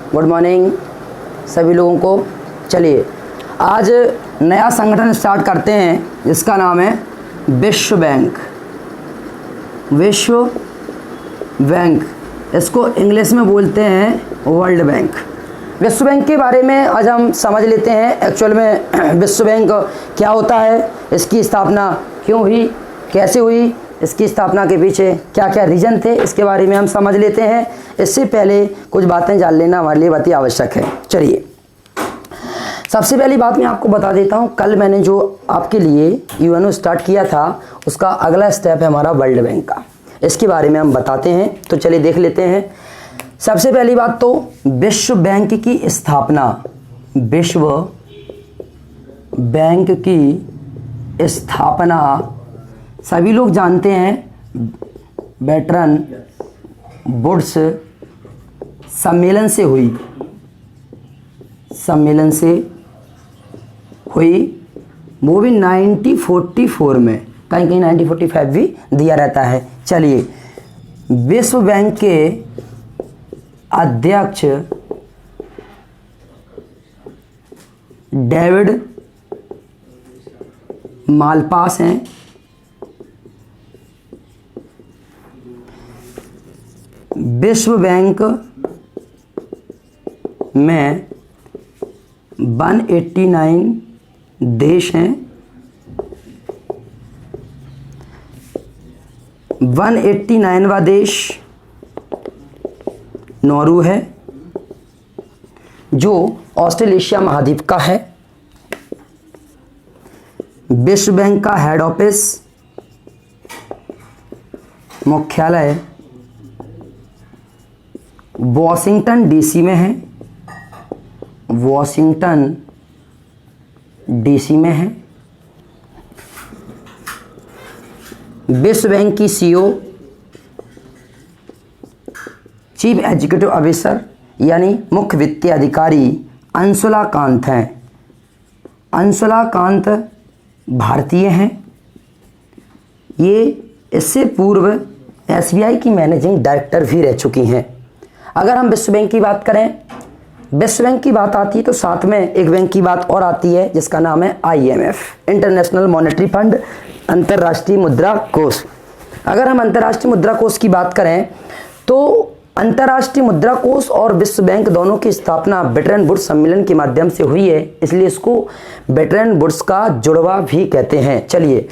Good morning सभी लोगों को। चलिए आज नया संगठन स्टार्ट करते हैं जिसका नाम है विश्व बैंक। विश्व बैंक, इसको इंग्लिश में बोलते हैं वर्ल्ड बैंक। विश्व बैंक के बारे में आज हम समझ लेते हैं एक्चुअल में विश्व बैंक क्या होता है, इसकी स्थापना क्यों हुई, कैसे हुई, इसकी स्थापना के पीछे क्या क्या रीज़न थे, इसके बारे में हम समझ लेते हैं। इससे पहले कुछ बातें जान लेना हमारे लिए बहुत ही आवश्यक है। चलिए सबसे पहली बात मैं आपको बता देता हूं, कल मैंने जो आपके लिए यूएनओ स्टार्ट किया था उसका अगला स्टेप है हमारा वर्ल्ड बैंक का। इसके बारे में हम बताते हैं, तो चलिए देख लेते हैं। सबसे पहली बात तो विश्व बैंक की स्थापना, विश्व बैंक की स्थापना सभी लोग जानते हैं ब्रेटन वुड्स सम्मेलन से हुई, सम्मेलन से हुई, वो भी 1944 में, कहीं कहीं 1945 भी दिया रहता है। चलिए विश्व बैंक के अध्यक्ष डेविड मालपास हैं। विश्व बैंक में 189 देश हैं। 189वां देश नॉर्वे है जो ऑस्ट्रेलेशिया महाद्वीप का है। विश्व बैंक का हेड ऑफिस, मुख्यालय वॉशिंगटन डीसी में है, वॉशिंगटन डीसी में है। विश्व बैंक की सीईओ चीफ एग्जीक्यूटिव ऑफिसर यानी मुख्य वित्तीय अधिकारी अंशुला कांत हैं। अंशुला कांत भारतीय हैं। ये इससे पूर्व एसबीआई की मैनेजिंग डायरेक्टर भी रह चुकी हैं। अगर हम विश्व बैंक की बात करें, विश्व बैंक की बात आती है तो साथ में एक बैंक की बात और आती है जिसका नाम है IMF, इंटरनेशनल मॉनेटरी फंड, अंतर्राष्ट्रीय मुद्रा कोष। अगर हम अंतर्राष्ट्रीय मुद्रा कोष की बात करें तो अंतर्राष्ट्रीय मुद्रा कोष और विश्व बैंक दोनों की स्थापना ब्रेटन वुड्स सम्मेलन के माध्यम से हुई है, इसलिए इसको ब्रेटन वुड्स का जुड़वा भी कहते हैं। चलिए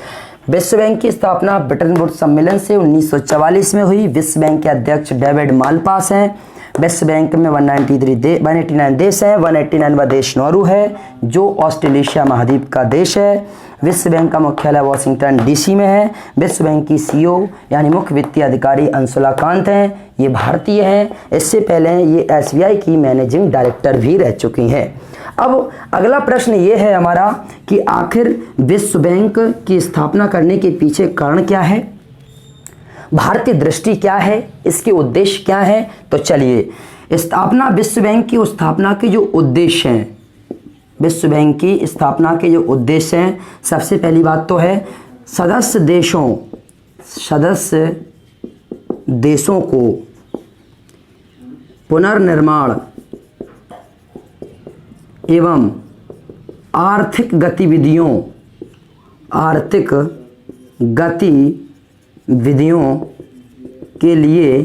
विश्व बैंक की स्थापना ब्रेटन वुड्स सम्मेलन से 1944 में हुई। विश्व बैंक के अध्यक्ष डेविड मालपास हैं। विश्व बैंक में 189 देश हैं। 189वां देश नॉर्वे है जो ऑस्ट्रेलेशिया महाद्वीप का देश है। विश्व बैंक का मुख्यालय वॉशिंगटन डीसी में है। विश्व बैंक की सीईओ यानी मुख्य वित्तीय अधिकारी अंशुला कांत हैं, ये भारतीय हैं। इससे पहले ये एसबीआई की मैनेजिंग डायरेक्टर भी रह चुकी हैं। अब अगला प्रश्न ये है हमारा कि आखिर विश्व बैंक की स्थापना करने के पीछे कारण क्या है, भारतीय दृष्टि क्या है, इसके उद्देश्य क्या है। तो चलिए स्थापना, विश्व बैंक की स्थापना के जो उद्देश्य हैं, विश्व बैंक की स्थापना के जो उद्देश्य हैं, सबसे पहली बात तो है सदस्य देशों को पुनर्निर्माण एवं आर्थिक गतिविधियों के लिए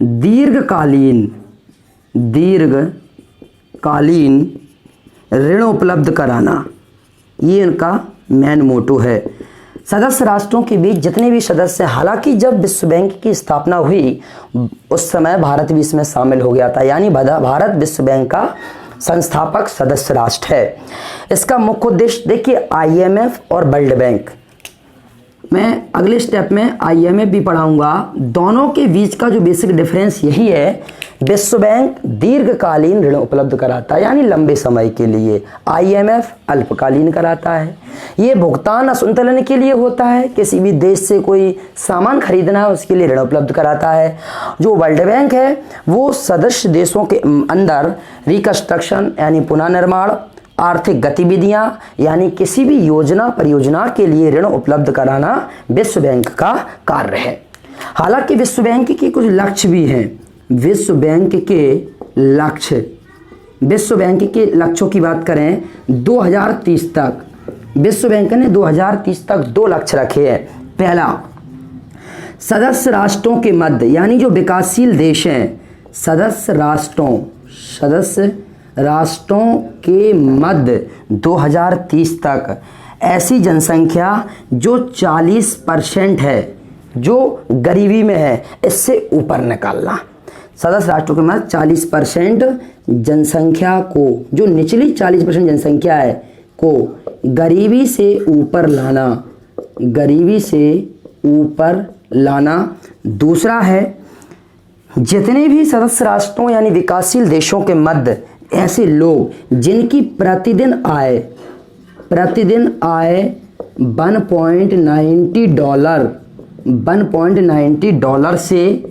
दीर्घकालीन ऋण उपलब्ध कराना, ये इनका मेन मोटो है। सदस्य राष्ट्रों के बीच जितने भी सदस्य, हालांकि जब विश्व बैंक की स्थापना हुई उस समय भारत भी इसमें शामिल हो गया था, यानी भारत विश्व बैंक का संस्थापक सदस्य राष्ट्र है। इसका मुख्य उद्देश्य देखिए IMF और वर्ल्ड बैंक, मैं अगले स्टेप में IMF भी पढ़ाऊंगा। दोनों के बीच का जो बेसिक डिफरेंस यही है, विश्व बैंक दीर्घकालीन ऋण उपलब्ध कराता है यानी लंबे समय के लिए, IMF अल्पकालीन कराता है। ये भुगतान असंतुलन के लिए होता है, किसी भी देश से कोई सामान खरीदना है उसके लिए ऋण उपलब्ध कराता है। जो वर्ल्ड बैंक है वो सदस्य देशों के अंदर रिकंस्ट्रक्शन यानी पुनर्निर्माण, आर्थिक गतिविधियां यानी किसी भी योजना परियोजना के लिए ऋण उपलब्ध कराना विश्व बैंक का कार्य है। हालांकि विश्व बैंक के कुछ लक्ष्य भी हैं। विश्व बैंक के लक्ष्य, विश्व बैंक के लक्ष्यों की बात करें 2030 तक, विश्व बैंक ने 2030 तक 2 लक्ष्य रखे हैं। पहला, सदस्य राष्ट्रों के मध्य, यानी जो विकासशील देश हैं, सदस्य राष्ट्रों के मध्य 2030 तक ऐसी जनसंख्या जो 40% है, जो गरीबी में है, इससे ऊपर निकालना। सदस्य राष्ट्रों के मध्य 40% जनसंख्या को, जो निचली 40% जनसंख्या है को गरीबी से ऊपर लाना, गरीबी से ऊपर लाना। दूसरा है, जितने भी सदस्य राष्ट्रों यानी विकासशील देशों के मध्य ऐसे लोग जिनकी प्रतिदिन आय 1.90 डॉलर से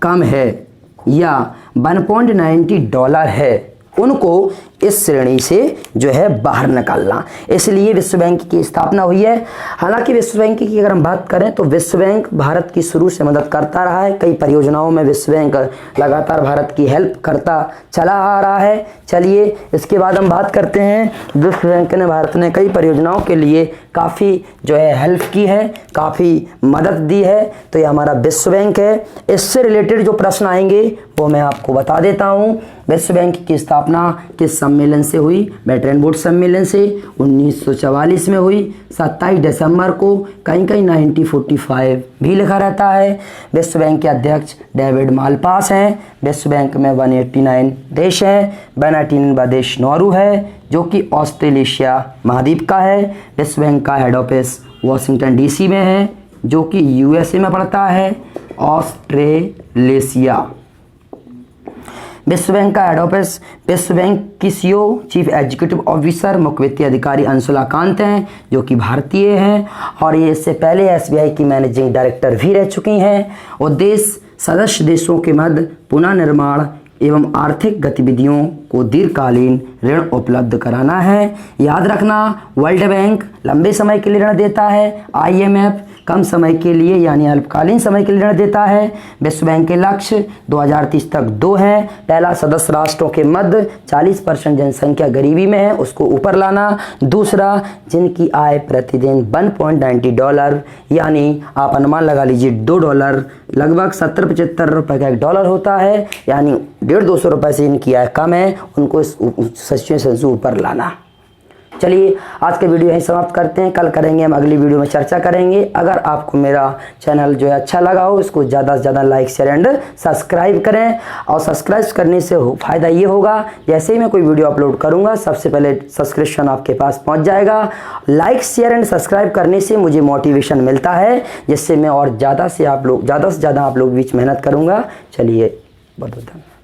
कम है या 1.90 डॉलर है, उनको इस श्रेणी से जो है बाहर निकालना। इसलिए विश्व बैंक की स्थापना हुई है। हालांकि विश्व बैंक की अगर हम बात करें तो विश्व बैंक भारत की शुरू से मदद करता रहा है। कई परियोजनाओं में विश्व बैंक लगातार भारत की हेल्प करता चला आ रहा है। चलिए इसके बाद हम बात करते हैं, विश्व बैंक ने भारत ने कई परियोजनाओं के लिए काफ़ी जो है हेल्प की है, काफ़ी मदद दी है। तो ये हमारा विश्व बैंक है। इससे रिलेटेड जो प्रश्न आएंगे वो मैं आपको बता देता हूँ। विश्व बैंक की स्थापना किस सम्मेलन से हुई? वेटरन बोर्ड सम्मेलन से 1944 में हुई। 27 दिसंबर को, कहीं कहीं 1945 भी लिखा रहता है। विश्व बैंक के अध्यक्ष डेविड मालपास हैं। विश्व बैंक में 189 देश हैं। 189वां देश नॉर्वे है जो कि ऑस्ट्रेलेशिया महाद्वीप का है। विश्व बैंक का हेड ऑफिस वाशिंगटन डीसी में है जो कि यूएसए में पड़ता है, ऑस्ट्रेलेशिया। विश्व बैंक का हेड ऑफिस, विश्व बैंक की सीईओ चीफ एग्जीक्यूटिव ऑफिसर मुख्य वित्तीय अधिकारी अंशुला कांत हैं जो कि भारतीय हैं और ये इससे पहले एसबीआई की मैनेजिंग डायरेक्टर भी रह चुकी हैं। उद्देश्य सदस्य देशों के मध्य पुनः निर्माण एवं आर्थिक गतिविधियों को दीर्घकालीन ऋण उपलब्ध कराना है। याद रखना, वर्ल्ड बैंक लंबे समय के लिए ऋण देता है, आईएमएफ कम समय के लिए यानी अल्पकालीन समय के लिए ऋण देता है। विश्व बैंक के लक्ष्य 2030 तक 2 हैं। पहला, सदस्य राष्ट्रों के मध्य 40% जनसंख्या गरीबी में है, उसको ऊपर लाना। दूसरा, जिनकी आय प्रतिदिन 1.90 डॉलर यानी आप अनुमान लगा लीजिए $2, लगभग 70-75 रुपये का $1 होता है, यानी 150-200 रुपये से इनकी आय कम है, उनको इस सिचुएशन से ऊपर लाना। चलिए आज के वीडियो यहीं समाप्त करते हैं। कल करेंगे हम अगली वीडियो में चर्चा करेंगे। अगर आपको मेरा चैनल जो है अच्छा लगा हो, इसको ज़्यादा से ज़्यादा लाइक शेयर एंड सब्सक्राइब करें। और सब्सक्राइब करने से फ़ायदा ये होगा, जैसे ही मैं कोई वीडियो अपलोड करूँगा सबसे पहले सब्सक्रिप्शन आपके पास पहुँच जाएगा। लाइक शेयर एंड सब्सक्राइब करने से मुझे मोटिवेशन मिलता है, जिससे मैं और ज़्यादा से ज़्यादा आप लोग बीच मेहनत करूँगा। चलिए बहुत बहुत धन्यवाद।